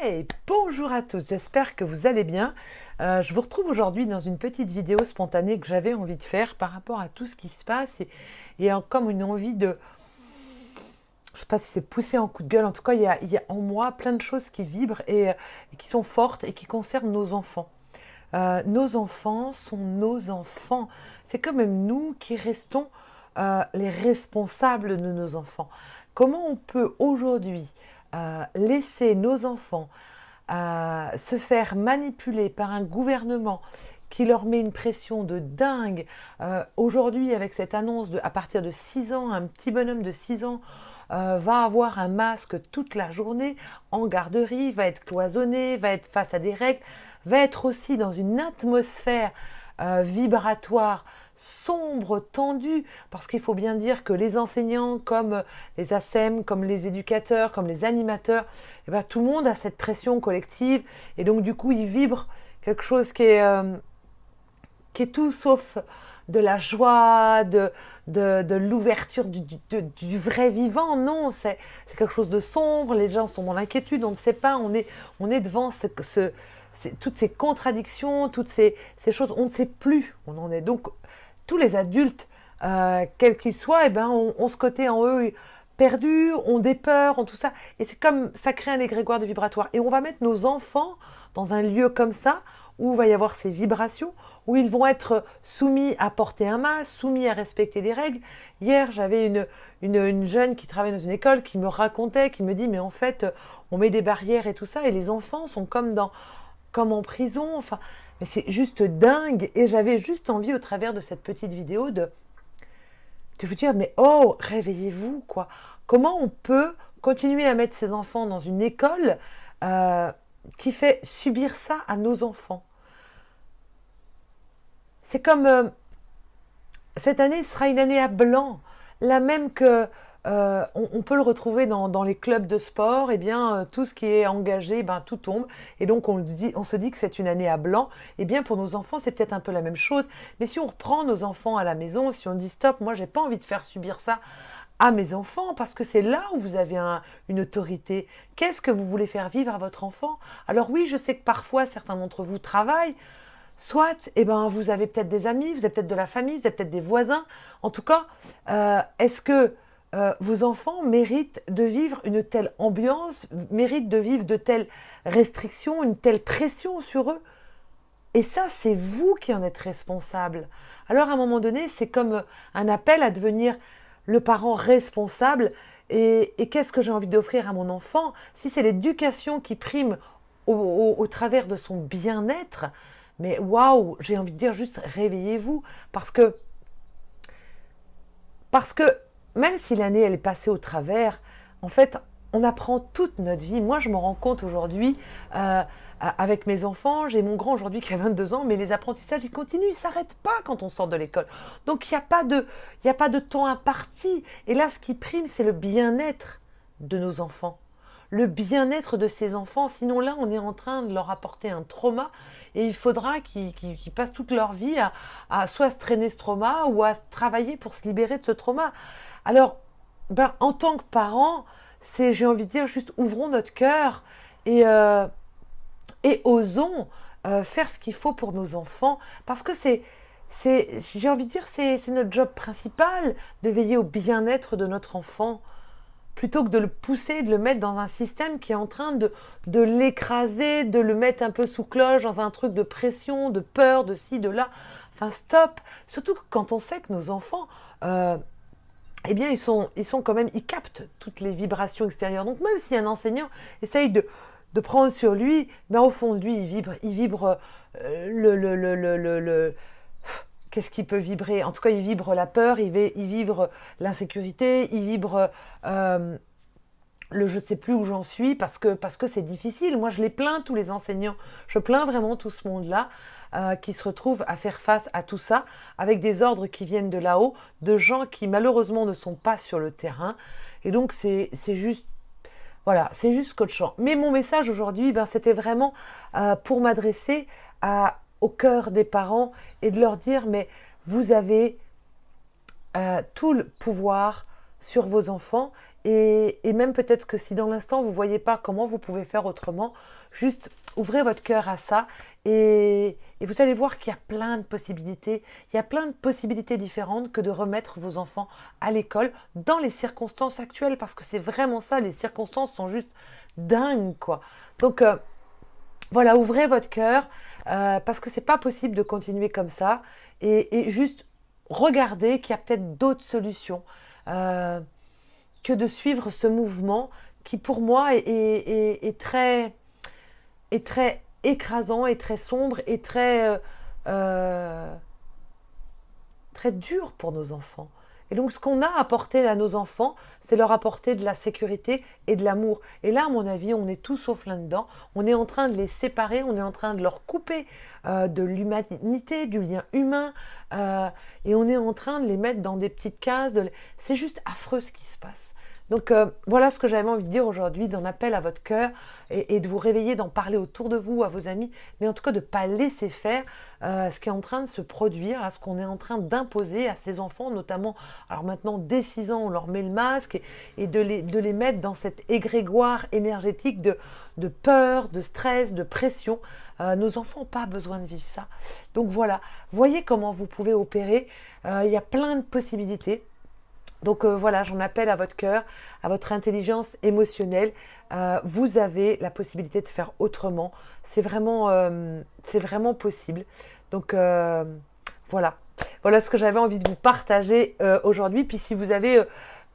Hey, bonjour à tous, j'espère que vous allez bien. Je vous retrouve aujourd'hui dans une petite vidéo spontanée que j'avais envie de faire par rapport à tout ce qui se passe comme une envie de, je ne sais pas si c'est poussé en coup de gueule, en tout cas il y a en moi plein de choses qui vibrent et qui sont fortes et qui concernent nos enfants. Nos enfants sont nos enfants. C'est quand même nous qui restons les responsables de nos enfants. Comment on peut aujourd'hui laisser nos enfants se faire manipuler par un gouvernement qui leur met une pression de dingue. Aujourd'hui, avec cette annonce à partir de 6 ans, un petit bonhomme de 6 ans va avoir un masque toute la journée en garderie, va être cloisonné, va être face à des règles, va être aussi dans une atmosphère vibratoire sombre, tendue, parce qu'il faut bien dire que les enseignants, comme les ASEM, comme les éducateurs, comme les animateurs, eh ben, tout le monde a cette pression collective, et donc du coup, ils vibrent quelque chose qui est tout sauf de la joie, de l'ouverture du vrai vivant. Non, c'est quelque chose de sombre, les gens sont dans l'inquiétude, on ne sait pas, on est devant toutes ces contradictions, toutes ces choses, on ne sait plus où on en est. Donc, tous les adultes, quels qu'ils soient, eh ben, ont ce côté en eux perdu, ont des peurs, ont tout ça. Et c'est comme ça crée un égrégore de vibratoire. Et on va mettre nos enfants dans un lieu comme ça, où il va y avoir ces vibrations, où ils vont être soumis à porter un masque, soumis à respecter des règles. Hier, j'avais une jeune qui travaille dans une école qui me racontait, qui me dit, mais en fait, on met des barrières et tout ça, et les enfants sont comme en prison, enfin, mais c'est juste dingue. Et j'avais juste envie, au travers de cette petite vidéo, de vous dire, mais oh, réveillez-vous, quoi. Comment on peut continuer à mettre ses enfants dans une école qui fait subir ça à nos enfants? C'est comme cette année sera une année à blanc, la même que on peut le retrouver dans les clubs de sport. Eh bien, tout ce qui est engagé, ben, tout tombe. Et donc, on se dit que c'est une année à blanc. Eh bien, pour nos enfants, c'est peut-être un peu la même chose. Mais si on reprend nos enfants à la maison, si on dit stop, moi, j'ai pas envie de faire subir ça à mes enfants, parce que c'est là où vous avez une autorité. Qu'est-ce que vous voulez faire vivre à votre enfant? Alors oui, je sais que parfois, certains d'entre vous travaillent. Soit, eh ben, vous avez peut-être des amis, vous avez peut-être de la famille, vous avez peut-être des voisins. En tout cas, est-ce que vos enfants méritent de vivre une telle ambiance, méritent de vivre de telles restrictions, une telle pression sur eux? Et ça, c'est vous qui en êtes responsable. Alors, à un moment donné, c'est comme un appel à devenir le parent responsable. Et qu'est-ce que j'ai envie d'offrir à mon enfant? Si c'est l'éducation qui prime au travers de son bien-être, mais waouh, j'ai envie de dire juste réveillez-vous. Parce que même si l'année elle est passée au travers, en fait, on apprend toute notre vie. Moi, je me rends compte aujourd'hui, avec mes enfants, j'ai mon grand aujourd'hui qui a 22 ans, mais les apprentissages, ils continuent, ils ne s'arrêtent pas quand on sort de l'école. Donc, il y a pas de temps imparti. Et là, ce qui prime, c'est le bien-être de nos enfants. Le bien-être de ces enfants. Sinon, là, on est en train de leur apporter un trauma et il faudra qu'ils passent toute leur vie à soit se traîner ce trauma ou à travailler pour se libérer de ce trauma. Alors, ben, en tant que parents, j'ai envie de dire, juste ouvrons notre cœur et, euh, et osons faire ce qu'il faut pour nos enfants. Parce que j'ai envie de dire, c'est notre job principal de veiller au bien-être de notre enfant, plutôt que de le pousser, de le mettre dans un système qui est en train de l'écraser, de le mettre un peu sous cloche, dans un truc de pression, de peur, de ci, de là. Enfin, stop. Surtout quand on sait que nos enfants, eh bien, ils sont quand même, ils captent toutes les vibrations extérieures. Donc, même si un enseignant essaye de prendre sur lui, ben, au fond de lui, il vibre qu'est-ce qui peut vibrer? En tout cas, il vibre la peur, il vibre l'insécurité, il vibre le je ne sais plus où j'en suis parce que c'est difficile. Moi, je les plains, tous les enseignants. Je plains vraiment tout ce monde-là qui se retrouve à faire face à tout ça avec des ordres qui viennent de là-haut, de gens qui malheureusement ne sont pas sur le terrain. Et donc, c'est juste, voilà, c'est juste coachant. Mais mon message aujourd'hui, ben, c'était vraiment pour m'adresser au cœur des parents et de leur dire, mais vous avez tout le pouvoir sur vos enfants et même peut-être que si dans l'instant vous ne voyez pas comment vous pouvez faire autrement, juste ouvrez votre cœur à ça et vous allez voir qu'il y a plein de possibilités. Il y a plein de possibilités différentes que de remettre vos enfants à l'école dans les circonstances actuelles, parce que c'est vraiment ça, les circonstances sont juste dingues, quoi. Donc voilà, ouvrez votre cœur, parce que c'est pas possible de continuer comme ça, et juste regardez qu'il y a peut-être d'autres solutions. Que de suivre ce mouvement qui pour moi est très écrasant et très sombre et très dur pour nos enfants. Et donc ce qu'on a apporté à nos enfants, c'est leur apporter de la sécurité et de l'amour. Et là, à mon avis, on est tous sauf là-dedans. On est en train de les séparer, on est en train de leur couper de l'humanité, du lien humain, et on est en train de les mettre dans des petites cases. C'est juste affreux ce qui se passe. Donc voilà ce que j'avais envie de dire aujourd'hui, d'en appel à votre cœur et de vous réveiller, d'en parler autour de vous, à vos amis, mais en tout cas de ne pas laisser faire ce qui est en train de se produire, là, ce qu'on est en train d'imposer à ces enfants, notamment, alors maintenant dès 6 ans on leur met le masque et de les mettre dans cet égrégoire énergétique de peur, de stress, de pression. Nos enfants n'ont pas besoin de vivre ça. Donc voilà, voyez comment vous pouvez opérer, il y a plein de possibilités. Donc voilà, j'en appelle à votre cœur, à votre intelligence émotionnelle. Vous avez la possibilité de faire autrement. C'est vraiment possible. Donc voilà. Voilà ce que j'avais envie de vous partager aujourd'hui. Puis si vous avez...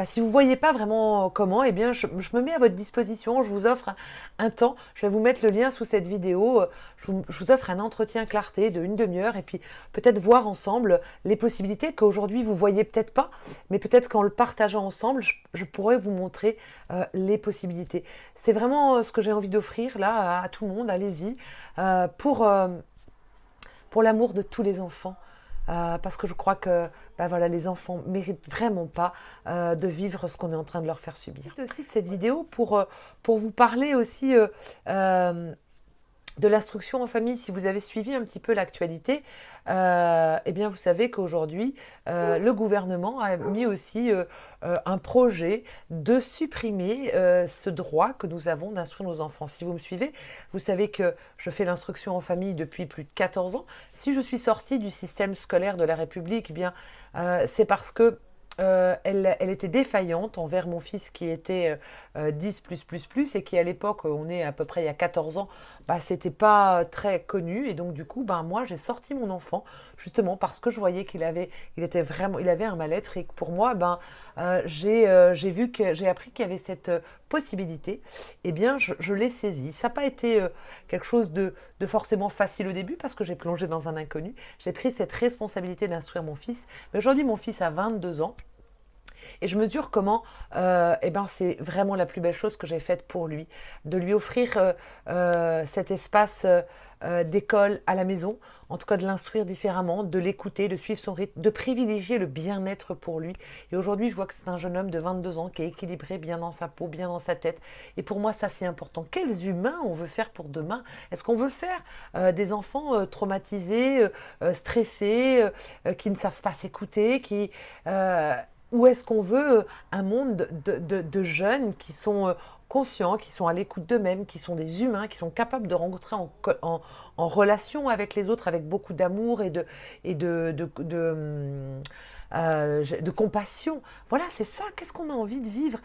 si vous ne voyez pas vraiment comment, eh bien, je me mets à votre disposition. Je vous offre un temps. Je vais vous mettre le lien sous cette vidéo. Je vous offre un entretien clarté de 1 demi-heure et puis peut-être voir ensemble les possibilités qu'aujourd'hui vous ne voyez peut-être pas, mais peut-être qu'en le partageant ensemble, je pourrais vous montrer les possibilités. C'est vraiment ce que j'ai envie d'offrir là à tout le monde. Allez-y pour l'amour de tous les enfants. Parce que je crois que voilà, les enfants ne méritent vraiment pas de vivre ce qu'on est en train de leur faire subir. Aussi de cette vidéo pour vous parler aussi de l'instruction en famille. Si vous avez suivi un petit peu l'actualité, eh bien vous savez qu'aujourd'hui, le gouvernement a mis aussi un projet de supprimer ce droit que nous avons d'instruire nos enfants. Si vous me suivez, vous savez que je fais l'instruction en famille depuis plus de 14 ans. Si je suis sortie du système scolaire de la République, eh bien c'est parce que elle était défaillante envers mon fils qui était 10 et qui à l'époque, on est à peu près il y a 14 ans, c'était pas très connu, et donc du coup moi j'ai sorti mon enfant justement parce que je voyais qu'il avait un mal-être, et que pour moi j'ai appris qu'il y avait cette possibilité. Eh bien je l'ai saisi. Ça n'a pas été quelque chose de forcément facile au début, parce que j'ai plongé dans un inconnu. J'ai pris cette responsabilité d'instruire mon fils, mais aujourd'hui mon fils a 22 ans. Et je mesure comment c'est vraiment la plus belle chose que j'ai faite pour lui, de lui offrir cet espace d'école à la maison, en tout cas de l'instruire différemment, de l'écouter, de suivre son rythme, de privilégier le bien-être pour lui. Et aujourd'hui, je vois que c'est un jeune homme de 22 ans qui est équilibré, bien dans sa peau, bien dans sa tête. Et pour moi, ça c'est important. Quels humains on veut faire pour demain? Est-ce qu'on veut faire des enfants traumatisés, stressés, qui ne savent pas s'écouter, ou est-ce qu'on veut un monde de jeunes qui sont conscients, qui sont à l'écoute d'eux-mêmes, qui sont des humains, qui sont capables de rencontrer en relation avec les autres, avec beaucoup d'amour et de compassion. Voilà, c'est ça. Qu'est-ce qu'on a envie de vivre?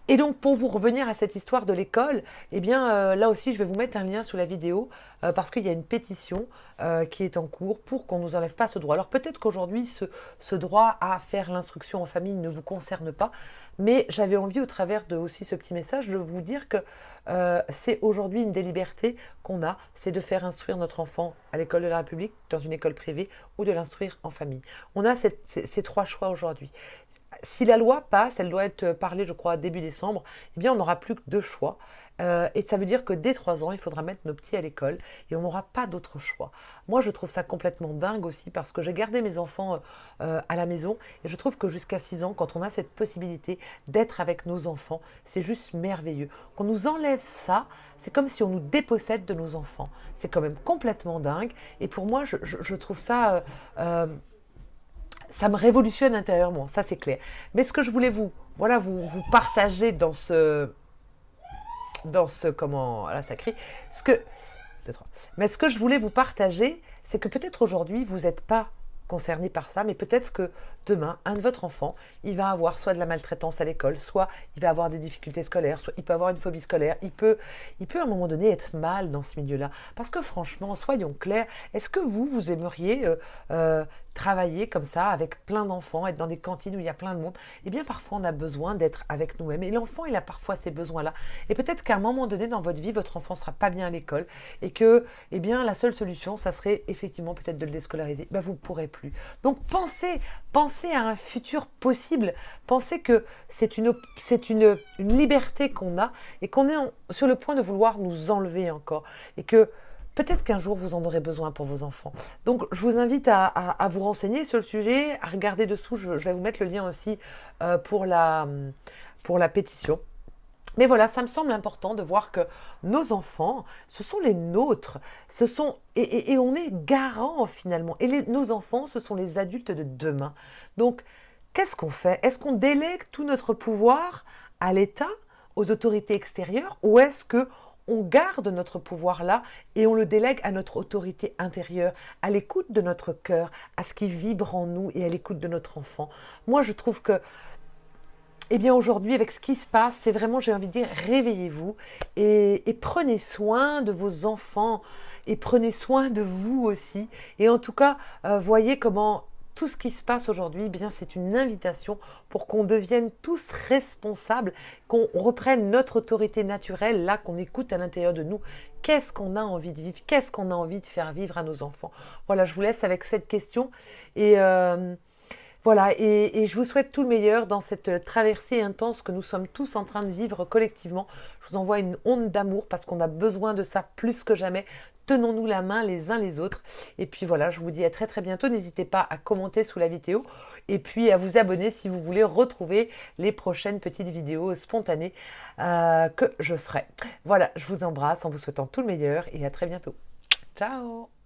Et donc, pour vous revenir à cette histoire de l'école, eh bien, là aussi, je vais vous mettre un lien sous la vidéo parce qu'il y a une pétition qui est en cours pour qu'on ne nous enlève pas ce droit. Alors, peut-être qu'aujourd'hui, ce droit à faire l'instruction en famille ne vous concerne pas, mais j'avais envie, au travers de aussi ce petit message, de vous dire que c'est aujourd'hui une des libertés qu'on a, c'est de faire instruire notre enfant à l'école de la République, dans une école privée, ou de l'instruire en famille. On a ces 3 choix aujourd'hui. Si la loi passe, elle doit être parlée, je crois, début décembre, eh bien, on n'aura plus que 2 choix. Et ça veut dire que dès 3 ans, il faudra mettre nos petits à l'école et on n'aura pas d'autre choix. Moi, je trouve ça complètement dingue aussi parce que j'ai gardé mes enfants à la maison et je trouve que jusqu'à 6 ans, quand on a cette possibilité d'être avec nos enfants, c'est juste merveilleux. Qu'on nous enlève ça, c'est comme si on nous dépossède de nos enfants. C'est quand même complètement dingue et pour moi, je trouve ça... ça me révolutionne intérieurement, ça c'est clair. Mais ce que je voulais vous partager comment, là ça crie, ce que, deux, trois. Mais ce que je voulais vous partager, c'est que peut-être aujourd'hui, vous n'êtes pas concerné par ça, mais peut-être que demain, un de votre enfant, il va avoir soit de la maltraitance à l'école, soit il va avoir des difficultés scolaires, soit il peut avoir une phobie scolaire, il peut à un moment donné être mal dans ce milieu-là. Parce que franchement, soyons clairs, est-ce que vous aimeriez travailler comme ça avec plein d'enfants, être dans des cantines où il y a plein de monde? Eh bien, parfois, on a besoin d'être avec nous-mêmes. Et l'enfant, il a parfois ces besoins-là. Et peut-être qu'à un moment donné dans votre vie, votre enfant ne sera pas bien à l'école et que, eh bien, la seule solution, ça serait effectivement peut-être de le déscolariser. Ben, vous ne pourrez plus. Donc, pensez à un futur possible. Pensez que c'est une liberté qu'on a et qu'on est sur le point de vouloir nous enlever encore. Et que peut-être qu'un jour, vous en aurez besoin pour vos enfants. Donc, je vous invite à vous renseigner sur le sujet, à regarder dessous. Je vais vous mettre le lien aussi pour la pétition. Mais voilà, ça me semble important de voir que nos enfants, ce sont les nôtres, et on est garant finalement. Et nos enfants, ce sont les adultes de demain. Donc, qu'est-ce qu'on fait? Est-ce qu'on délègue tout notre pouvoir à l'État, aux autorités extérieures, ou est-ce que on garde notre pouvoir là et on le délègue à notre autorité intérieure, à l'écoute de notre cœur, à ce qui vibre en nous et à l'écoute de notre enfant? Moi, je trouve que eh bien aujourd'hui, avec ce qui se passe, c'est vraiment, j'ai envie de dire, réveillez-vous et prenez soin de vos enfants et prenez soin de vous aussi. Et en tout cas, voyez comment tout ce qui se passe aujourd'hui, eh bien c'est une invitation pour qu'on devienne tous responsables, qu'on reprenne notre autorité naturelle, là qu'on écoute à l'intérieur de nous. Qu'est-ce qu'on a envie de vivre? Qu'est-ce qu'on a envie de faire vivre à nos enfants? Voilà, je vous laisse avec cette question et voilà, et je vous souhaite tout le meilleur dans cette traversée intense que nous sommes tous en train de vivre collectivement. Je vous envoie une onde d'amour parce qu'on a besoin de ça plus que jamais. Tenons-nous la main les uns les autres. Et puis voilà, je vous dis à très très bientôt. N'hésitez pas à commenter sous la vidéo et puis à vous abonner si vous voulez retrouver les prochaines petites vidéos spontanées que je ferai. Voilà, je vous embrasse en vous souhaitant tout le meilleur et à très bientôt. Ciao!